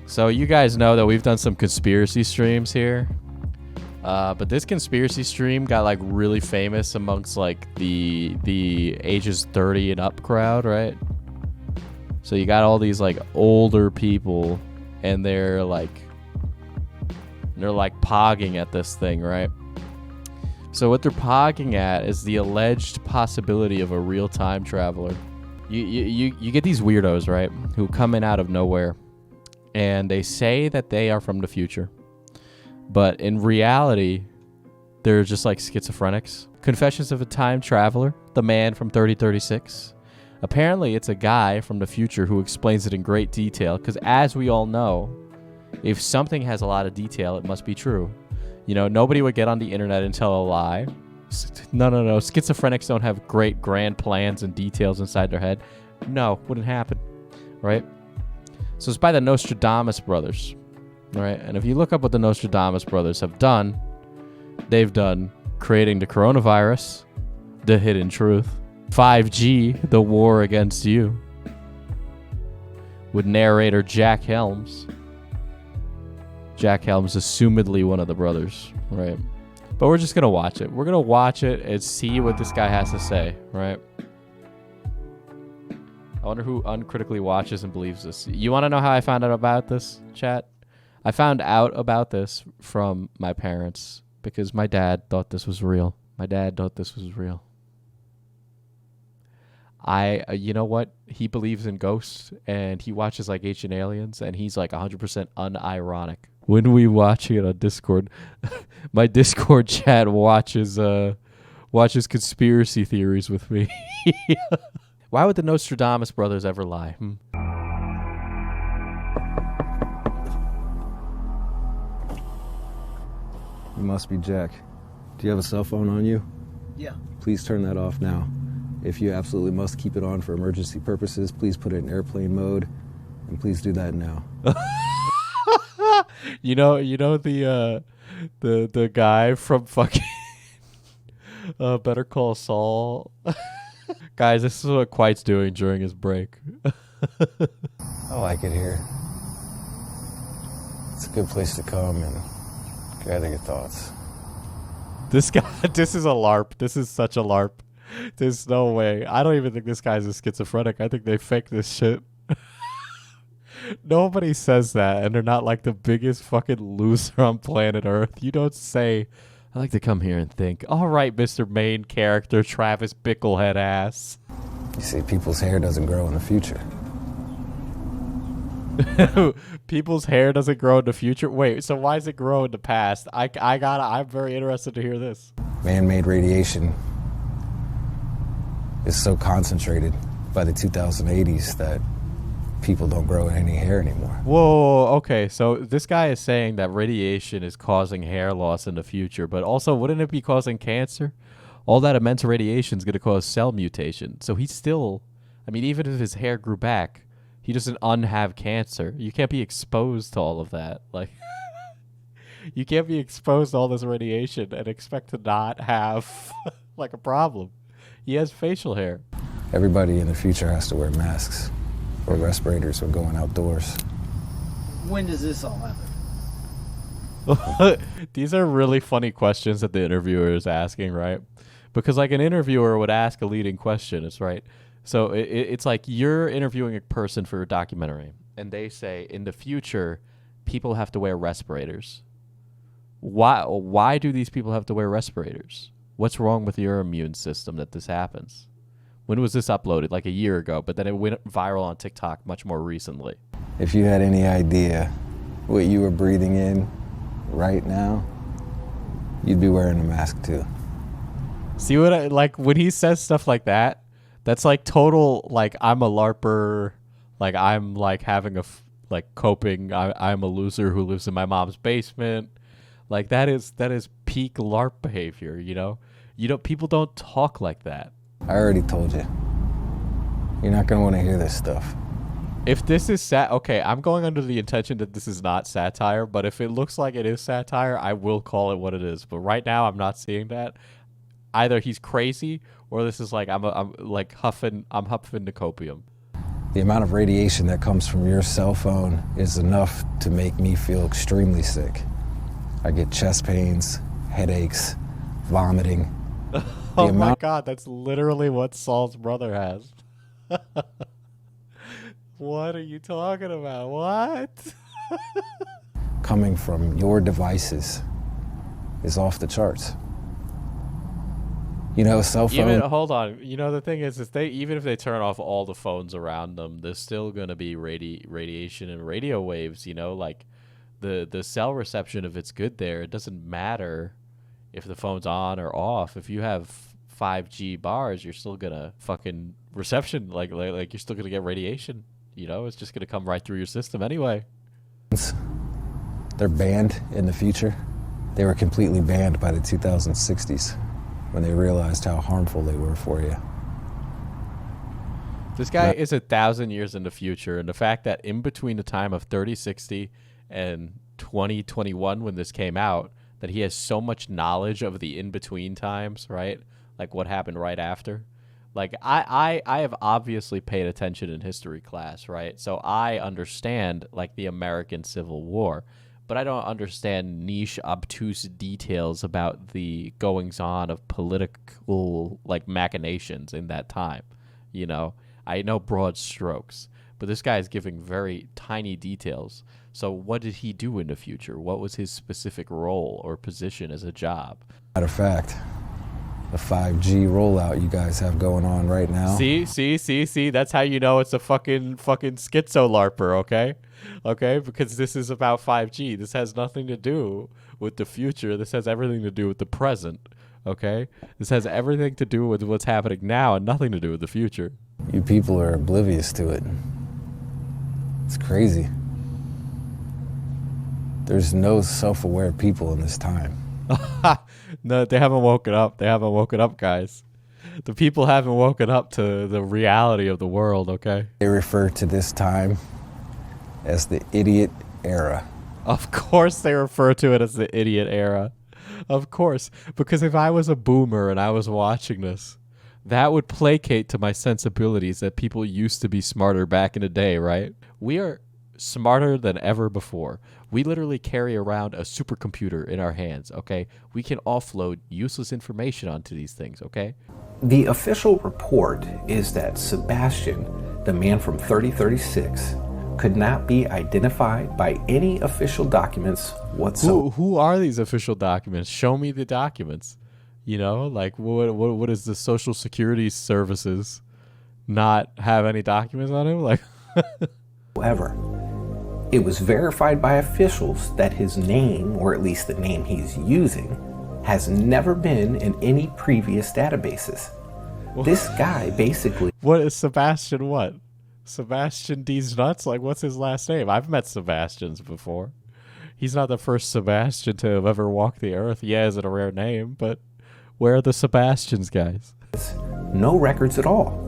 So you guys know that we've done some conspiracy streams here. But this conspiracy stream got like really famous amongst like the ages 30 and up crowd, right? So you got all these like older people and they're like pogging at this thing, right? So what they're pogging at is the alleged possibility of a real time traveler. You get these weirdos, right, who come in out of nowhere and they say that they are from the future. But in reality, they're just like schizophrenics. Confessions of a Time Traveler, the man from 3036. Apparently, it's a guy from the future who explains it in great detail, because as we all know, if something has a lot of detail, it must be true. You know, nobody would get on the internet and tell a lie. No. Schizophrenics don't have great grand plans and details inside their head. No, wouldn't happen, right? So it's by the Nostradamus brothers. Right, and if you look up what the Nostradamus brothers have done, they've done creating the coronavirus, the hidden truth, 5G, the war against you, with narrator Jack Helms. Jack Helms, assumedly one of the brothers, right? But we're just going to watch it. We're going to watch it and see what this guy has to say, right? I wonder who uncritically watches and believes this. You want to know how I found out about this, chat? I found out about this from my parents because my dad thought this was real. My dad thought this was real. You know what? He believes in ghosts and he watches like Ancient Aliens and he's like 100% unironic. When we watch it on Discord, my Discord chat watches conspiracy theories with me. Why would the Nostradamus brothers ever lie? You must be Jack. Do you have a cell phone on you? Yeah. Please turn that off now. If you absolutely must keep it on for emergency purposes, please put it in airplane mode, and please do that now. You know the guy from fucking Better Call Saul. Guys, this is what Quite's doing during his break. I like it here. It's a good place to come and gather your thoughts. This is a LARP. This is such a LARP. There's no way. I don't even think this guy's a schizophrenic. I think they fake this shit. Nobody says that, and they're not like the biggest fucking loser on planet Earth. You don't say, I like to come here and think, all right, Mr. Main Character, Travis Bicklehead ass. You see, people's hair doesn't grow in the future. People's hair doesn't grow in the future? Wait, so why does it grow in the past? I'm very interested to hear this. Man-made radiation is so concentrated by the 2080s that people don't grow any hair anymore. Whoa, okay, so this guy is saying that radiation is causing hair loss in the future, but also wouldn't it be causing cancer? All that immense radiation is going to cause cell mutation. So he's still, I mean, even if his hair grew back, he doesn't unhave cancer. You can't be exposed to all of that. Like, you can't be exposed to all this radiation and expect to not have like a problem. He has facial hair. Everybody in the future has to wear masks or respirators when going outdoors. When does this all happen? These are really funny questions that the interviewer is asking, right? Because like an interviewer would ask a leading question, it's right. So it's like you're interviewing a person for a documentary, and they say, in the future, people have to wear respirators. Why do these people have to wear respirators? What's wrong with your immune system that this happens? When was this uploaded? Like a year ago, but then it went viral on TikTok much more recently. If you had any idea what you were breathing in right now, you'd be wearing a mask too. See what like when he says stuff like that? That's like total, like, I'm a LARPer, like, I'm, like, having coping, I'm a loser who lives in my mom's basement. Like, that is peak LARP behavior, you know? People don't talk like that. I already told you. You're not going to want to hear this stuff. If this is okay, I'm going under the intention that this is not satire, but if it looks like it is satire, I will call it what it is. But right now, I'm not seeing that. Either he's crazy, or this is like I'm huffing the copium. The amount of radiation that comes from your cell phone is enough to make me feel extremely sick. I get chest pains, headaches, vomiting. Oh my God, that's literally what Saul's brother has. What are you talking about? What? Coming from your devices is off the charts. You know, cell phone. Hold on. You know, the thing is even if they turn off all the phones around them, there's still gonna be radiation and radio waves. You know, like the cell reception, if it's good there, it doesn't matter if the phone's on or off. If you have 5G bars, you're still gonna fucking reception, like you're still gonna get radiation. You know, it's just gonna come right through your system anyway. They're banned in the future. They were completely banned by the 2060s when they realized how harmful they were for you. This guy is 1,000 years in the future, and the fact that in between the time of 3060 and 2021 when this came out, that he has so much knowledge of the in-between times, right? Like what happened right after. Like I have obviously paid attention in history class, right? So I understand like the American Civil War, but I don't understand niche, obtuse details about the goings on of political like machinations in that time. You know, I know broad strokes, but this guy is giving very tiny details. So what did he do in the future? What was his specific role or position as a job? Matter of fact, the 5G rollout you guys have going on right now. See. That's how you know it's a fucking schizo LARPer, okay? Okay, because this is about 5G. This has nothing to do with the future. This has everything to do with the present, okay? This has everything to do with what's happening now and nothing to do with the future. You people are oblivious to it. It's crazy. There's no self-aware people in this time. No, they haven't woken up. They haven't woken up, guys. The people haven't woken up to the reality of the world, okay? They refer to this time as the idiot era. Of course they refer to it as the idiot era. Of course. Because if I was a boomer and I was watching this, that would placate to my sensibilities that people used to be smarter back in the day, right? We are smarter than ever before. We literally carry around a supercomputer in our hands, okay? We can offload useless information onto these things, okay? The official report is that Sebastian, the man from 3036, could not be identified by any official documents whatsoever. Who are these official documents? Show me the documents. You know, like what is the Social Security Services not have any documents on him? Like However, it was verified by officials that his name, or at least the name he's using, has never been in any previous databases. This guy basically... What is Sebastian what? Sebastian D's nuts? Like, what's his last name? I've met Sebastians before. He's not the first Sebastian to have ever walked the earth. Yeah, is it a rare name? But where are the Sebastians, guys? No records at all.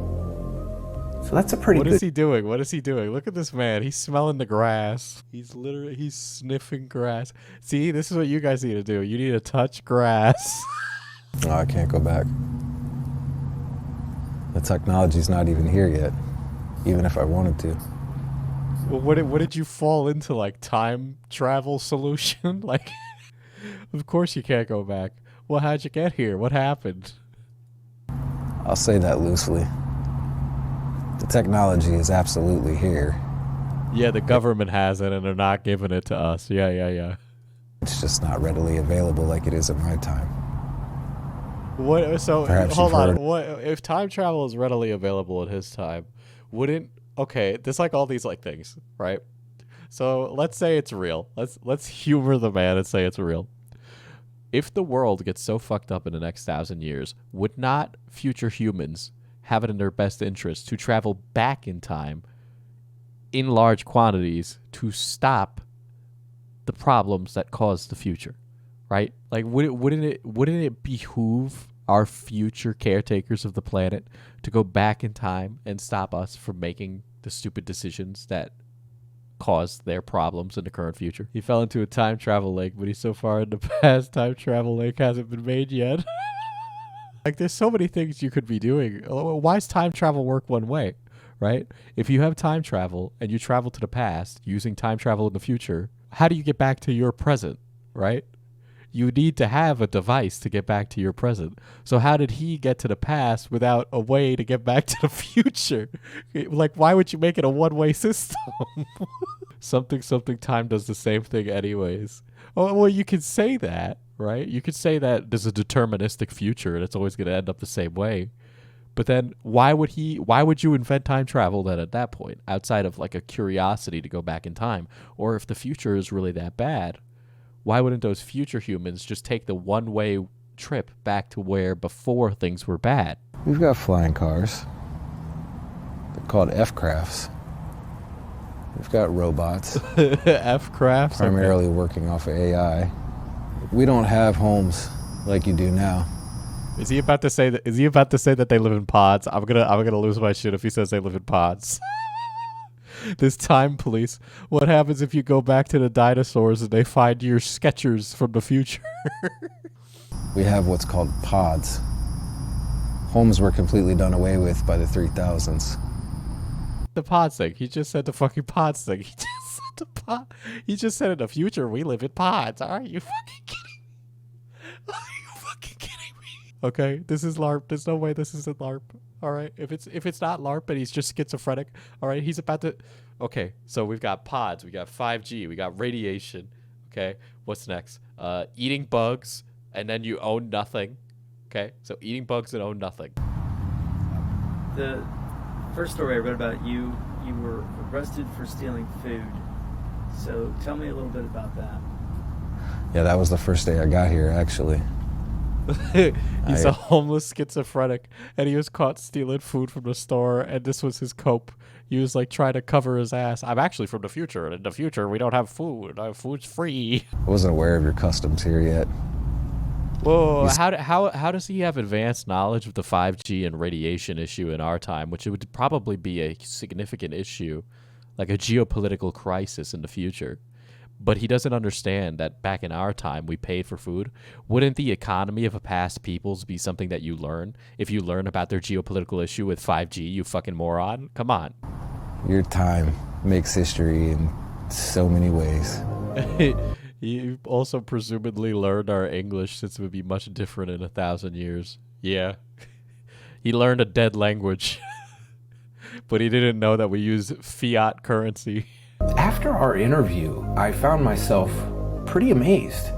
So that's a pretty good... What is he doing? What is he doing? Look at this man. He's smelling the grass. He's sniffing grass. See, this is what you guys need to do. You need to touch grass. No, I can't go back. The technology's not even here yet, even if I wanted to. Well, what did you fall into, like time travel solution? Like, of course you can't go back. Well, how'd you get here? What happened? I'll say that loosely. The technology is absolutely here. Yeah, the government has it and they're not giving it to us. Yeah. It's just not readily available like it is at my time. What? So Perhaps hold you've on. heard- What if time travel is readily available at his time? Wouldn't there's like all these like things, right? So let's say it's real. Let's humor the man and say it's real. If the world gets so fucked up in the next 1,000 years, would not future humans have it in their best interest to travel back in time in large quantities to stop the problems that cause the future, right? Like, wouldn't it behoove our future caretakers of the planet to go back in time and stop us from making the stupid decisions that caused their problems in the current future? He fell into a time travel lake, but he's so far in the past, time travel lake hasn't been made yet. Like, there's so many things you could be doing. Why does time travel work one way, right? If you have time travel and you travel to the past using time travel in the future, how do you get back to your present, right? You need to have a device to get back to your present. So how did he get to the past without a way to get back to the future? Like, why would you make it a one-way system? Something time does the same thing anyways. Oh, well, you could say that, right? You could say that there's a deterministic future and it's always going to end up the same way. But then why would you invent time travel then at that point, outside of like a curiosity to go back in time? Or if the future is really that bad, why wouldn't those future humans just take the one-way trip back to where before things were bad? We've got flying cars. They're called F-crafts. We've got robots. F-crafts? Primarily working off of AI. We don't have homes like you do now. Is he about to say that they live in pods? I'm gonna lose my shit if he says they live in pods. This time police. What happens if you go back to the dinosaurs and they find your Skechers from the future? We have what's called pods. Homes were completely done away with by the 3000s. The pods thing. He just said the fucking pods thing. He just said in the future we live in pods. Are you fucking kidding? Are you fucking kidding me? Okay, this is LARP. There's no way this isn't LARP. All right, if it's not LARP and he's just schizophrenic, all right, he's about to. Okay, so we've got pods, we got 5G, we got radiation. Okay, what's next? Eating bugs, and then you own nothing. Okay, so eating bugs and own nothing. The first story I read about you were arrested for stealing food. So tell me a little bit about that. Yeah, that was the first day I got here, actually. He's a homeless schizophrenic, and he was caught stealing food from the store, and this was his cope. He was like trying to cover his ass. I'm actually from the future, and in the future we don't have food. Food's free. I wasn't aware of your customs here yet. Whoa, how does he have advanced knowledge of the 5G and radiation issue in our time, which would probably be a significant issue, like a geopolitical crisis in the future? But he doesn't understand that back in our time, we paid for food. Wouldn't the economy of a past peoples be something that you learn? If you learn about their geopolitical issue with 5G, you fucking moron. Come on. Your time makes history in so many ways. You also presumably learned our English, since it would be much different in 1,000 years. Yeah. He learned a dead language. But he didn't know that we use fiat currency. After our interview, I found myself pretty amazed.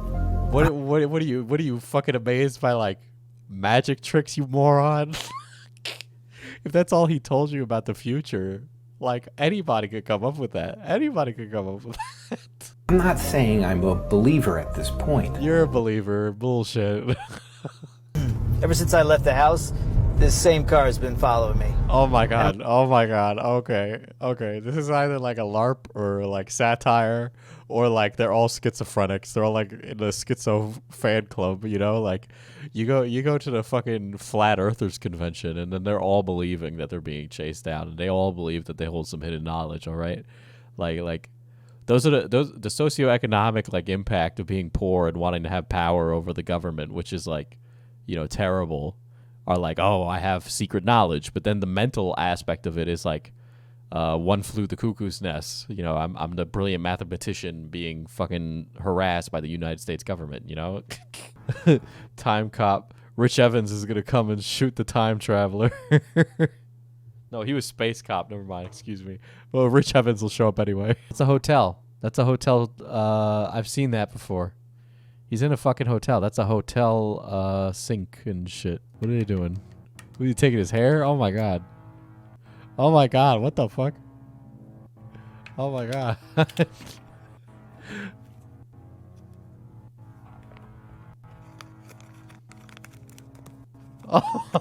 What are you fucking amazed by, like magic tricks, you moron? If that's all he told you about the future, like anybody could come up with that. Anybody could come up with that. I'm not saying I'm a believer at this point. You're a believer. Bullshit. Ever since I left the house, this same car has been following me. Oh my god. Oh my god. Okay. This is either like a LARP or like satire, or like they're all schizophrenics. They're all like in the schizo fan club, you know? Like you go to the fucking flat earthers convention, and then they're all believing that they're being chased down, and they all believe that they hold some hidden knowledge, all right? Like those are the socioeconomic like impact of being poor and wanting to have power over the government, which is like, you know, terrible. Are like, oh, I have secret knowledge, but then the mental aspect of it is like, one flew the cuckoo's nest. You know, I'm the brilliant mathematician being fucking harassed by the United States government. You know, time cop Rich Evans is gonna come and shoot the time traveler. No, he was space cop. Never mind. Excuse me. Well, Rich Evans will show up anyway. It's a hotel. That's a hotel. I've seen that before. He's in a fucking hotel. That's a hotel sink and shit. What are they doing? Are you taking his hair? Oh my god. Oh my god, what the fuck? Oh my god.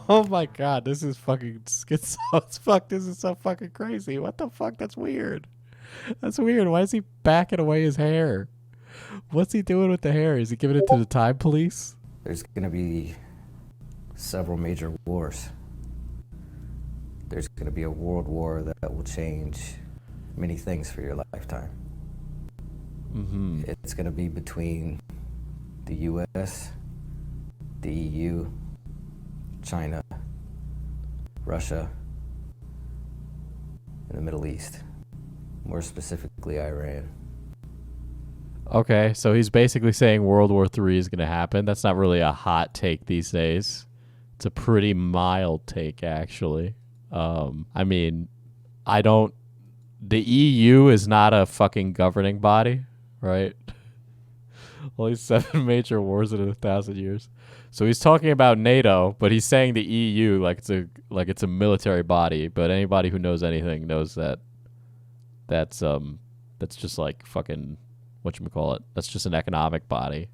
Oh my god, this is fucking schizo as fuck. This is so fucking crazy. What the fuck? That's weird. That's weird. Why is he backing away his hair? What's he doing with the hair? Is he giving it to the time police? There's going to be several major wars. There's going to be a world war that will change many things for your lifetime. Mm-hmm. It's going to be between the U.S., the EU, China, Russia, in the Middle East, more specifically Iran. Okay, so he's basically saying World War III is going to happen. That's not really a hot take these days. It's a pretty mild take, actually. I mean, the EU is not a fucking governing body, right? Only 7 major wars in 1,000 years. So he's talking about NATO, but he's saying the EU like it's a military body. But anybody who knows anything knows that that's just like fucking whatchamacallit. That's just an economic body.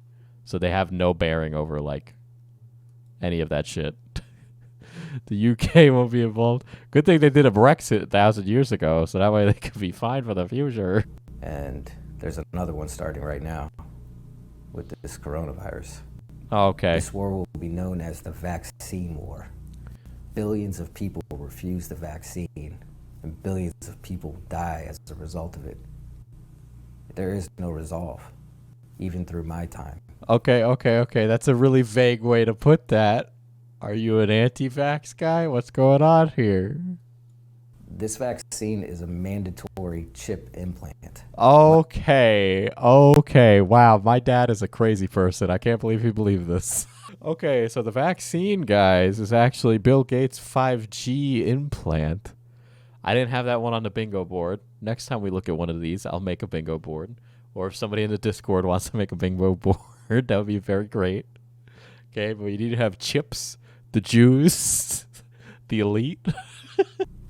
So they have no bearing over like any of that shit. The UK won't be involved. Good thing they did a Brexit 1,000 years ago, so that way they could be fine for the future. And there's another one starting right now with this coronavirus. Okay. This war will be known as the vaccine war. Billions of people will refuse the vaccine, and billions of people will die as a result of it. There is no resolve, even through my time. Okay. That's a really vague way to put that. Are you an anti-vax guy? What's going on here? This vaccine is a mandatory chip implant. Okay. Wow, my dad is a crazy person. I can't believe he believed this. Okay, so the vaccine, guys, is actually Bill Gates' 5G implant. I didn't have that one on the bingo board. Next time we look at one of these, I'll make a bingo board. Or if somebody in the Discord wants to make a bingo board, that would be very great. Okay, but you need to have chips, the Jews, the elite.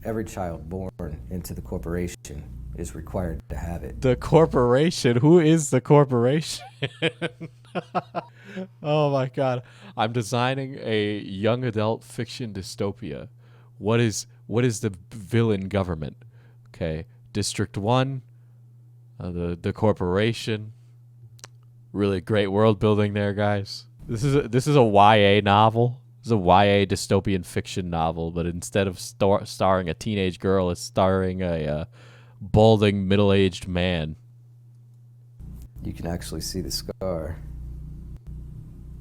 Every child born into the corporation is required to have it. The corporation? Who is the corporation? Oh my god. I'm designing a young adult fiction dystopia. What is the villain government? Okay, District 1, the corporation. Really great world building there, guys. This is a YA novel. This is a YA dystopian fiction novel, but instead of starring a teenage girl, it's starring a balding middle-aged man. You can actually see the scar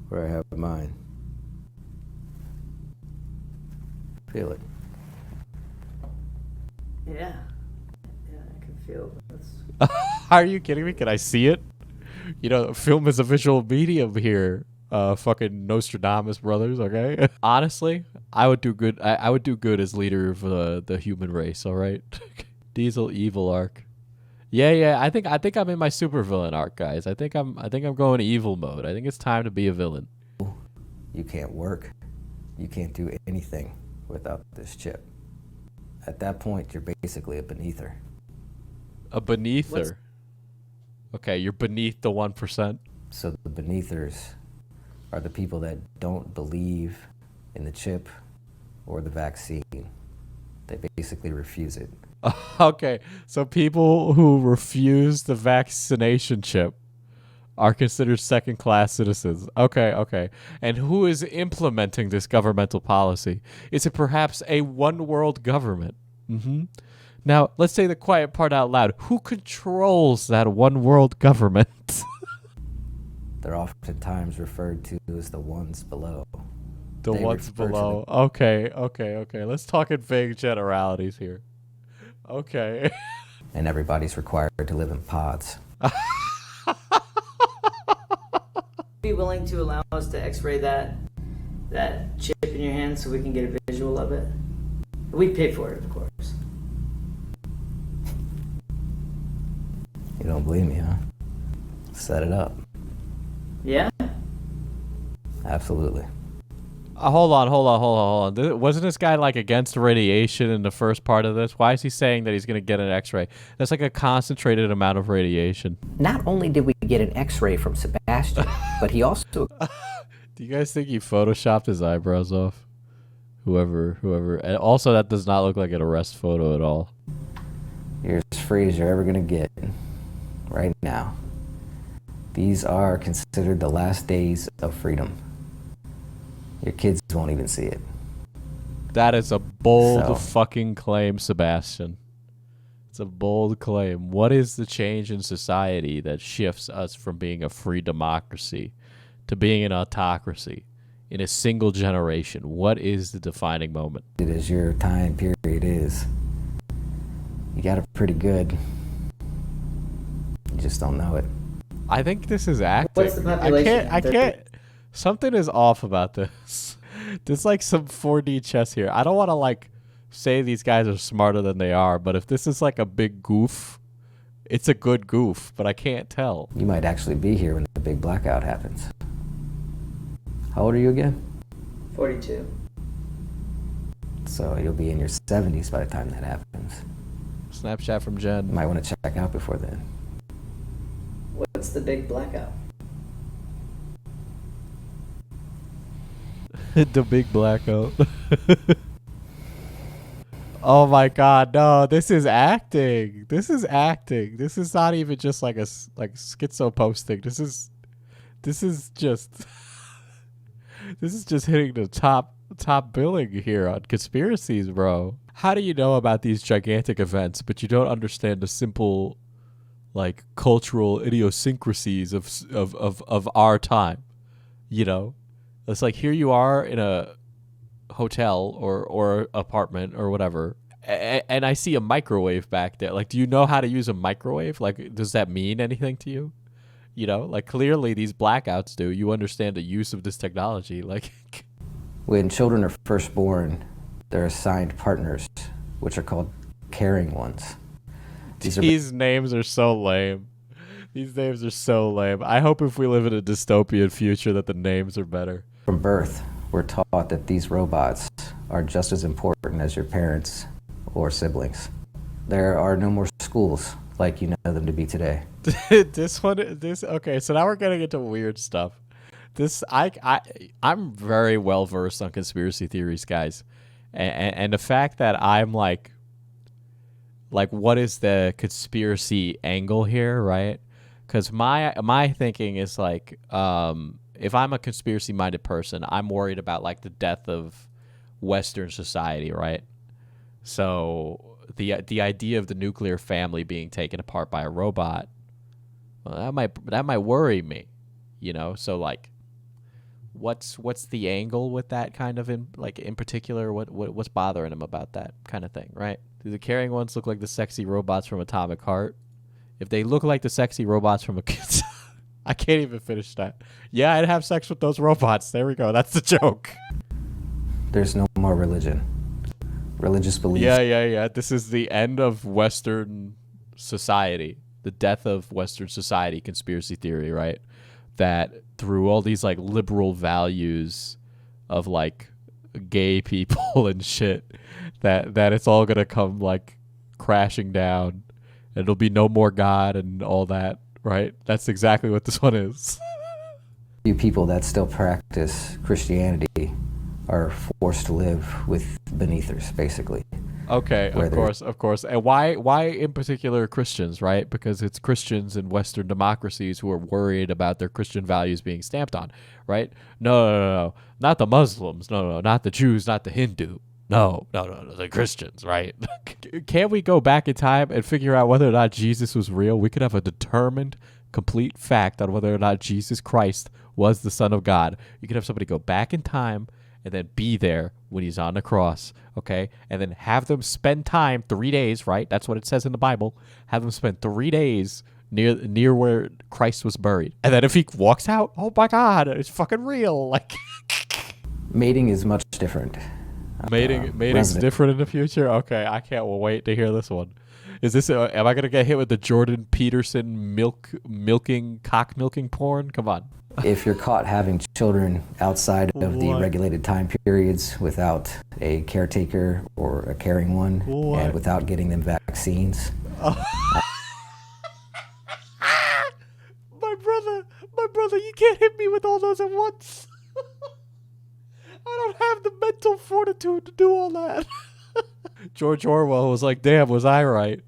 where I have mine. Feel it. Yeah, I can feel this. Are you kidding me? Can I see it? You know, film is a visual medium here. Fucking Nostradamus brothers, okay? Honestly, I would do good. I would do good as leader of the human race. All right, Diesel evil arc. Yeah. I think I'm in my supervillain arc, guys. I think I'm going evil mode. I think it's time to be a villain. You can't work. You can't do anything without this chip. At that point, you're basically a beneather. A beneather. Okay, you're beneath the 1%. So the beneathers are the people that don't believe in the chip or the vaccine. They basically refuse it. Okay, so people who refuse the vaccination chip are considered second-class citizens. Okay. And who is implementing this governmental policy? Is it perhaps a one-world government? Mm-hmm. Now, let's say the quiet part out loud. Who controls that one-world government? They're oftentimes referred to as the ones below. The They ones refer to below. Okay. Let's talk in vague generalities here. Okay. And everybody's required to live in pods. Be willing to allow us to X-ray that chip in your hand so we can get a visual of it? We pay for it, of course. You don't believe me, huh? Set it up. Yeah? Absolutely. Hold on. Wasn't this guy like against radiation in the first part of this? Why is he saying that he's going to get an X-ray? That's like a concentrated amount of radiation. Not only did we get an X-ray from Sebastian, but he also... Do you guys think he photoshopped his eyebrows off? Whoever. And also, that does not look like an arrest photo at all. You're as free as you're ever going to get right now. These are considered the last days of freedom. Your kids won't even see it. That is a bold fucking claim, Sebastian. It's a bold claim. What is the change in society that shifts us from being a free democracy to being an autocracy in a single generation? What is the defining moment? It is your time period is. You got it pretty good. You just don't know it. I think this is acting. What's the population? I can't. Something is off about this. There's like some 4D chess here. I don't want to like say these guys are smarter than they are, but if this is like a big goof, it's a good goof, but I can't tell. You might actually be here when the big blackout happens. How old are you again? 42. So you'll be in your 70s by the time that happens. Snapchat from Jen. You might want to check out before then. What's the big blackout? The big blackout. Oh my god, no, this is acting. This is acting. This is not even just like a schizo posting. This is just this is just hitting the top billing here on conspiracies, bro. How do you know about these gigantic events but you don't understand the simple like cultural idiosyncrasies of our time? You know? It's like here you are in a hotel or apartment or whatever, and I see a microwave back there. Like, do you know how to use a microwave? Like, does that mean anything to you? You know, like clearly these blackouts do. You understand the use of this technology. Like, When children are first born, they're assigned partners, which are called caring ones. these names are so lame. These names are so lame. I hope if we live in a dystopian future that the names are better. From birth, we're taught that these robots are just as important as your parents or siblings. There are no more schools like you know them to be today. Okay, so now we're getting into weird stuff. I'm very well versed on conspiracy theories, guys, and the fact that I'm like what is the conspiracy angle here, right? Because my thinking is like, if I'm a conspiracy minded person, I'm worried about like the death of Western society, right? So the idea of the nuclear family being taken apart by a robot, well, that might worry me, you know. So like, what's the angle with that kind of in particular? What's bothering him about that kind of thing, right? Do the caring ones look like the sexy robots from Atomic Heart? If they look like the sexy robots from I can't even finish that. Yeah, I'd have sex with those robots. There we go. That's the joke. There's no more religion. Religious beliefs. Yeah. This is the end of Western society. The death of Western society conspiracy theory, right? That through all these like liberal values of like gay people and shit, that it's all gonna come like crashing down. And it'll be no more God and all that, right? That's exactly what this one is. You people that still practice Christianity are forced to live with beneathers, basically. Okay, of course. And why in particular Christians, right? Because it's Christians in Western democracies who are worried about their Christian values being stamped on, right? No. Not the Muslims. No, not the Jews, not the Hindu. No, the Christians, right? Can't we go back in time and figure out whether or not Jesus was real? We could have a determined, complete fact on whether or not Jesus Christ was the Son of God. You could have somebody go back in time and then be there when he's on the cross, okay? And then have them spend time, 3 days, right? That's what it says in the Bible. Have them spend 3 days near where Christ was buried. And then if he walks out, oh my God, it's fucking real. Like, Mating is much different. Mating's different in the future? Okay, I can't wait to hear this one. Is this? Am I gonna get hit with the Jordan Peterson cock milking porn? Come on. If you're caught having children outside of the regulated time periods without a caretaker or a caring one, and without getting them vaccines. My brother, you can't hit me with all those at once. I don't have the mental fortitude to do all that. George Orwell was like, damn, was I right?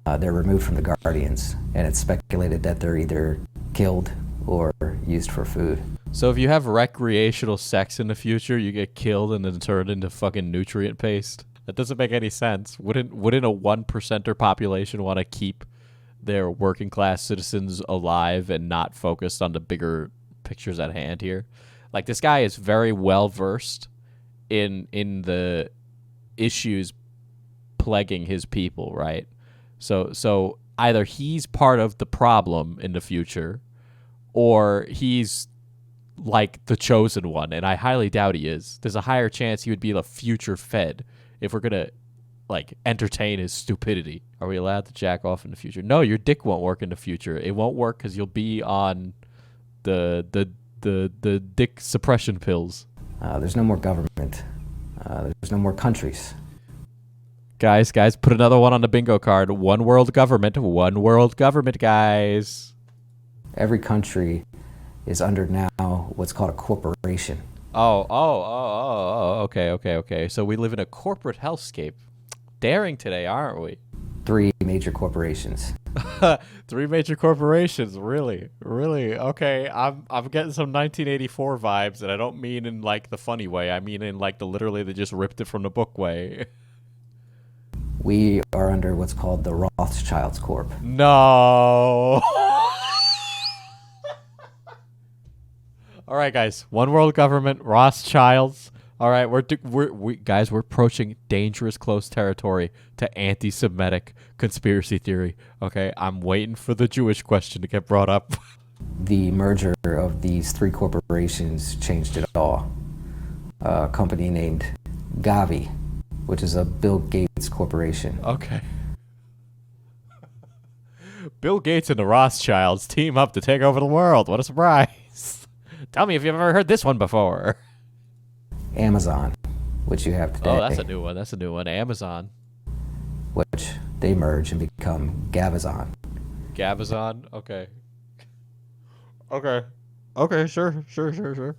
They're removed from the guardians, and it's speculated that they're either killed or used for food. So if you have recreational sex in the future, you get killed and then turned into fucking nutrient paste? That doesn't make any sense. Wouldn't a 1%er population want to keep their working class citizens alive and not focused on the bigger pictures at hand here? Like, this guy is very well versed in the issues plaguing his people, right? So either he's part of the problem in the future, or he's like the chosen one, and I highly doubt he is. There's a higher chance he would be a future Fed if we're gonna like entertain his stupidity. Are we allowed to jack off in the future? No, your dick won't work in the future. It won't work because you'll be on the dick suppression pills. There's no more government. There's no more countries. Guys, put another one on the bingo card. One world government, guys. Every country is under now what's called a corporation. Okay. So we live in a corporate hellscape. Daring today, aren't we? 3 major corporations. 3 major corporations, really? Okay, I'm getting some 1984 vibes, and I don't mean in like the funny way. I mean in like the literally they just ripped it from the book way. We are under what's called the Rothschilds Corp. No. All right, guys. One world government, Rothschilds. All right, we're approaching dangerous close territory to anti-Semitic conspiracy theory. Okay, I'm waiting for the Jewish question to get brought up. The merger of these 3 corporations changed it all. A company named Gavi, which is a Bill Gates corporation. Okay. Bill Gates and the Rothschilds team up to take over the world. What a surprise. Tell me if you've ever heard this one before. Amazon, which you have today. Oh, that's a new one. Amazon. Which they merge and become Gavazon. Gavazon? Okay. Sure.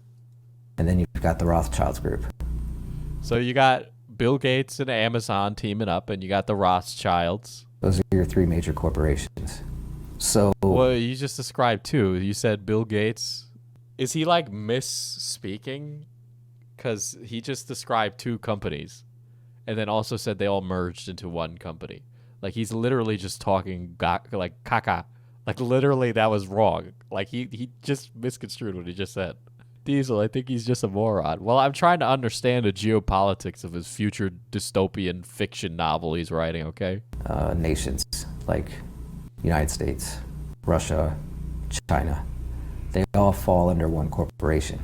And then you've got the Rothschilds Group. So you got Bill Gates and Amazon teaming up, and you got the Rothschilds. Those are your 3 major corporations. So... Well, you just described 2. You said Bill Gates. Is he like misspeaking? Because he just described 2 companies and then also said they all merged into one company. Like, he's literally just talking like caca. Like, literally, that was wrong. Like, he just misconstrued what he just said. Diesel, I think he's just a moron. Well, I'm trying to understand the geopolitics of his future dystopian fiction novel he's writing, okay? Nations like United States, Russia, China, they all fall under one corporation,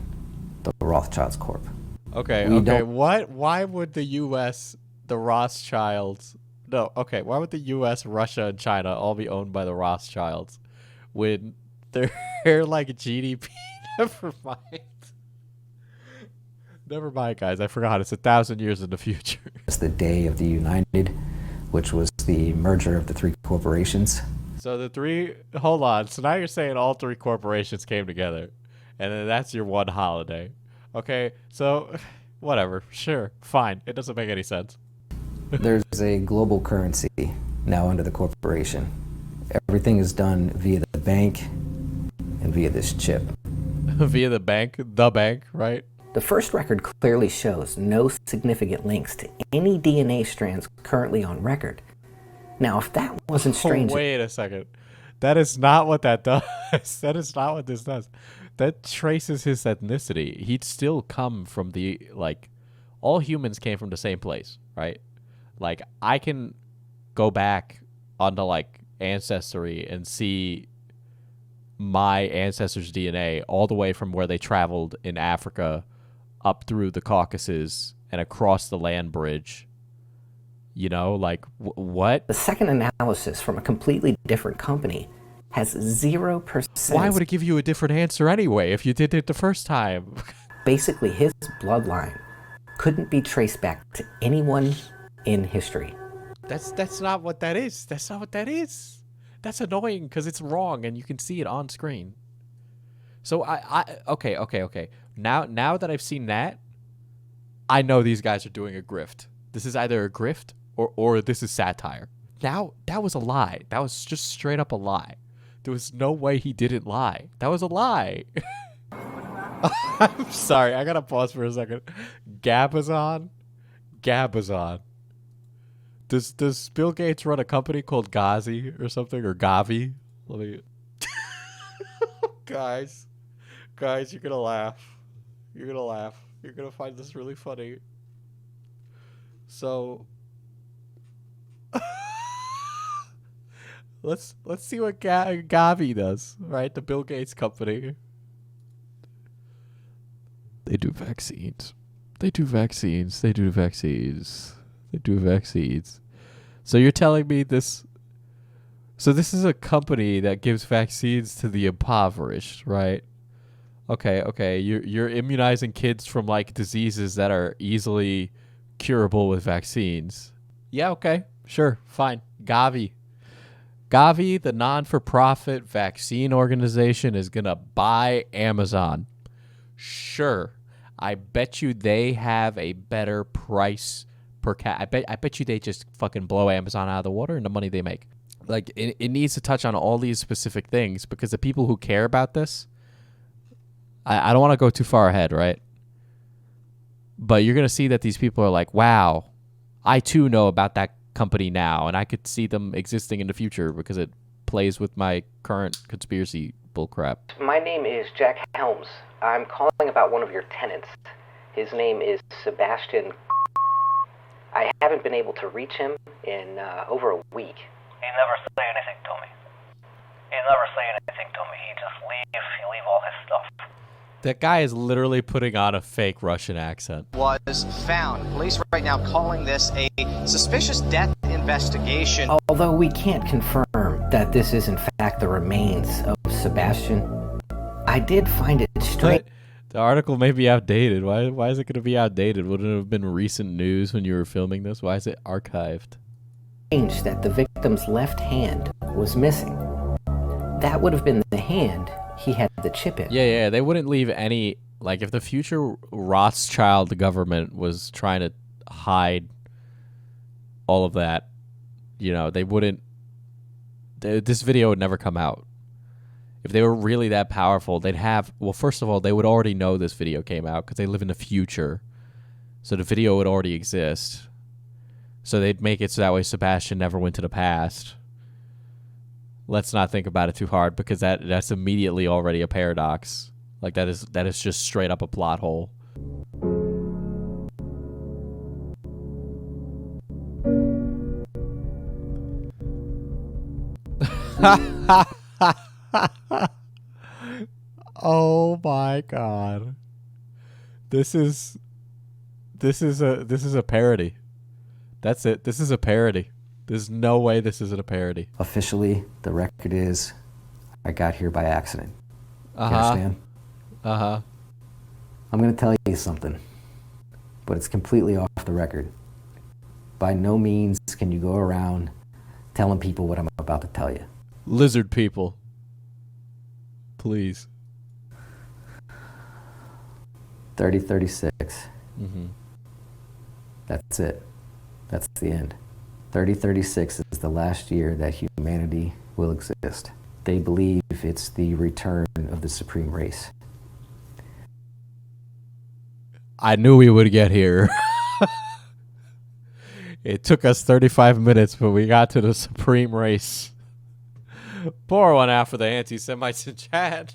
the Rothschilds Corp. Okay. What? Why would the U.S., the Rothschilds... No, okay. Why would the U.S., Russia, and China all be owned by the Rothschilds when their like GDP... Never mind, guys. I forgot. It's 1,000 years in the future. It's the Day of the United, which was the merger of the 3 corporations. So the 3... Hold on. So now you're saying all 3 corporations came together, and then that's your one holiday. Okay, so whatever. Sure. Fine. It doesn't make any sense. There's a global currency now under the corporation. Everything is done via the bank and via this chip. Via the bank, right? The first record clearly shows no significant links to any DNA strands currently on record. Now, if that wasn't strange... Wait a second. That is not what that does. That is not what this does. That traces his ethnicity. He'd still come from the, like, all humans came from the same place, right? Like, I can go back onto, like, Ancestry and see my ancestors' DNA all the way from where they traveled in Africa up through the Caucasus and across the land bridge. You know, like, what? The second analysis from a completely different company has 0%. Why would it give you a different answer anyway if you did it the first time? Basically, his bloodline couldn't be traced back to anyone in history. That's not what that is. That's not what that is. That's annoying because it's wrong and you can see it on screen. So okay. Now that I've seen that, I know these guys are doing a grift. This is either a grift or this is satire. Now, that was a lie. That was just straight up a lie. There was no way he didn't lie. That was a lie. I'm sorry. I gotta pause for a second. Gabazon? Does Bill Gates run a company called Ghazi or something, or Gavi? Let me... Guys, you're gonna laugh. You're gonna find this really funny. So, Let's see what Gavi does, right? The Bill Gates company. They do vaccines. They do vaccines. They do vaccines. They do vaccines. So you're telling me this... So this is a company that gives vaccines to the impoverished, right? Okay. You're immunizing kids from like diseases that are easily curable with vaccines. Yeah, okay. Sure, fine. Gavi, the non-for-profit vaccine organization, is going to buy Amazon. Sure. I bet you they have a better price per cat. I bet you they just fucking blow Amazon out of the water and the money they make. Like, it needs to touch on all these specific things because the people who care about this, I don't want to go too far ahead, right? But you're going to see that these people are like, wow, I too know about that company now, and I could see them existing in the future because it plays with my current conspiracy bullcrap. My name is Jack Helms. I'm calling about one of your tenants. His name is Sebastian. I haven't been able to reach him in over a week. He never say anything to me. He just leave all his stuff. That guy is literally putting on a fake Russian accent. Was found. Police right now calling this a suspicious death investigation. Although we can't confirm that this is in fact the remains of Sebastian, I did find it strange. The article may be outdated. Why is it going to be outdated? Wouldn't it have been recent news when you were filming this? Why is it archived? That the victim's left hand was missing. That would have been the hand he had the chip in. Yeah, they wouldn't leave any... Like, if the future Rothschild government was trying to hide all of that, you know, they wouldn't... This video would never come out. If they were really that powerful, they'd have... Well, first of all, they would already know this video came out because they live in the future. So the video would already exist. So they'd make it so that way Sebastian never went to the past. Let's not think about it too hard because that's immediately already a paradox. Like that is just straight up a plot hole. Oh my god. This is a parody. That's it. This is a parody. There's no way this isn't a parody. Officially, the record is I got here by accident. You understand? Uh-huh. I'm going to tell you something, but it's completely off the record. By no means can you go around telling people what I'm about to tell you. Lizard people. Please. 3036. Mm-hmm. That's it. That's the end. 3036 is the last year that humanity will exist. They believe it's the return of the supreme race. I knew we would get here. It took us 35 minutes, but we got to the supreme race. Pour one out for the anti-Semites in chat.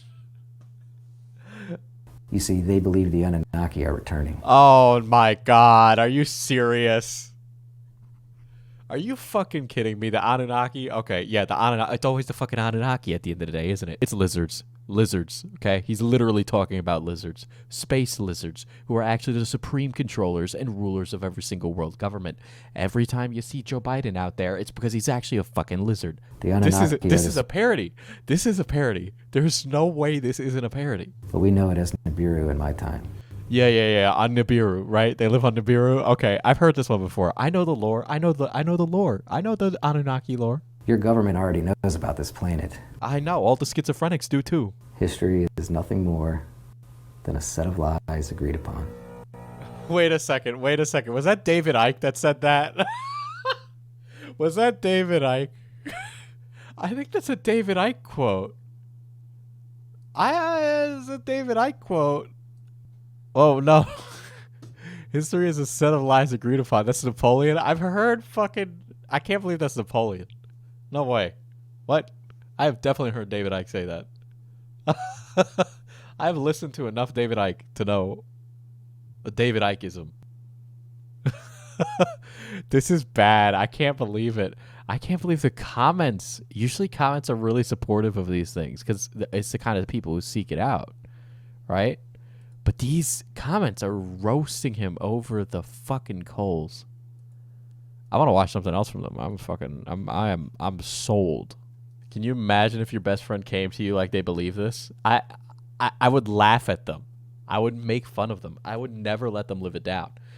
You see, they believe the Anunnaki are returning. Oh my god, are you serious? Are you fucking kidding me? The Anunnaki? Okay, yeah, the Anunnaki. It's always the fucking Anunnaki at the end of the day, isn't it? It's lizards. Lizards, okay? He's literally talking about lizards. Space lizards, who are actually the supreme controllers and rulers of every single world government. Every time you see Joe Biden out there, it's because he's actually a fucking lizard. The Anunnaki This is a parody. This is a parody. There's no way this isn't a parody. But we know it as Nibiru in my time. Yeah. On Nibiru, right? They live on Nibiru. Okay, I've heard this one before. I know the lore. I know the lore. I know the Anunnaki lore. Your government already knows about this planet. I know. All the schizophrenics do too. History is nothing more than a set of lies agreed upon. Wait a second. Was that David Icke that said that? Was that David Icke? I think that's a David Icke quote. It's a David Icke quote. Oh, no. History is a set of lies agreed upon. That's Napoleon. I've heard fucking... I can't believe that's Napoleon. No way. What? I have definitely heard David Icke say that. I've listened to enough David Icke to know a David Ickeism. This is bad. I can't believe it. I can't believe the comments. Usually comments are really supportive of these things because it's the kind of people who seek it out, right? But these comments are roasting him over the fucking coals. I want to watch something else from them. I'm sold. Can you imagine if your best friend came to you like they believe this? I would laugh at them. I would make fun of them. I would never let them live it down.